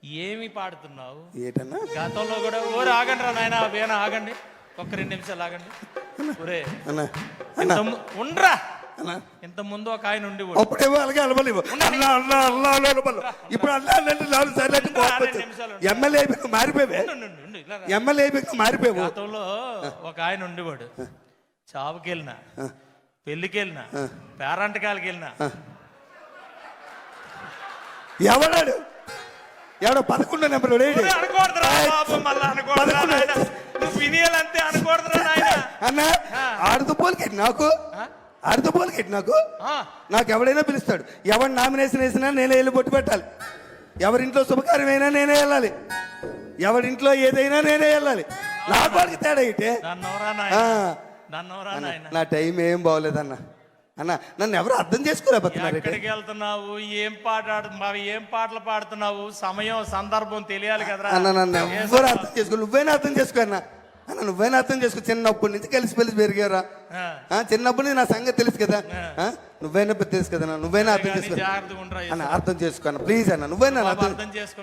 ఏమి పాడుతున్నావు? ఏటన్నా గతంలో కూడా ఓరే ఆగండి రా నాయన, వేణ ఆగండి, ఒక్క 2 నిమిషాలు ఆగండి. ఒరే అన్నా అన్నా ఉండ్రా, అన్నా ఇంత ముందు ఒక ఆయన ఉండి అప్పుడేమో అలాగే అలవలేవు అన్నా అన్నా అన్నా అలవలు ఇప్పుడు అన్నా అంటే 4 సార్లు ఎమ్మెల్యే మారిపోయావే, ఎమ్మెల్యే మారిపోయావు. గతంలో ఒక ఆయన ఉండేవాడు. చావుకి వెళ్ళినా, పెళ్లికి వెళ్ళినా, పేరంటకాలకి వెళ్ళినా ఎవడాడు ఎవడో 11 నెంబర్ వినియాలంతే అనకూడదురా నాయన. అన్న ఆడుతూ పోలికెట్టి నాకు ఆడుతూ పోలికెట్టి నాకు ఎవడైనా పిలుస్తాడు. ఎవరు నామినేషన్ వేసినా నేనే వెళ్ళి బొట్టు పెట్టాలి. ఎవరింట్లో శుభకార్యమైనా నేనే వెళ్ళాలి. ఎవరింట్లో ఏదైనా నేనే వెళ్ళాలి. నా వాడికి తేడా ఇటే. నా టైం ఏం బాగోలేదన్న. అన్న నన్ను ఎవరు అర్థం చేసుకోలేకపోతున్నారు. ఎక్కడికి వెళ్తున్నావు, ఏం ఏం పాటలు పాడుతున్నావు, సమయం సందర్భం తెలియాలి కదరా అన్న. నన్ను ఎవరు అర్థం చేసుకో, నువ్వైనా అర్థం చేసుకో అన్న. అన్న నువ్వైనా అర్థం చేసుకో. చిన్నప్పటి నుంచి కలిసి పెరిగారా, చిన్నప్పటి నుంచి నా సంగతి తెలుసు కదా. నువ్వైనా తెలుసు కదా, నువ్వైనా అర్థం చేసుకో అన్న. అర్థం చేసుకో అన్న ప్లీజ్ అన్న. నువ్వైనా అర్థం చేసుకో.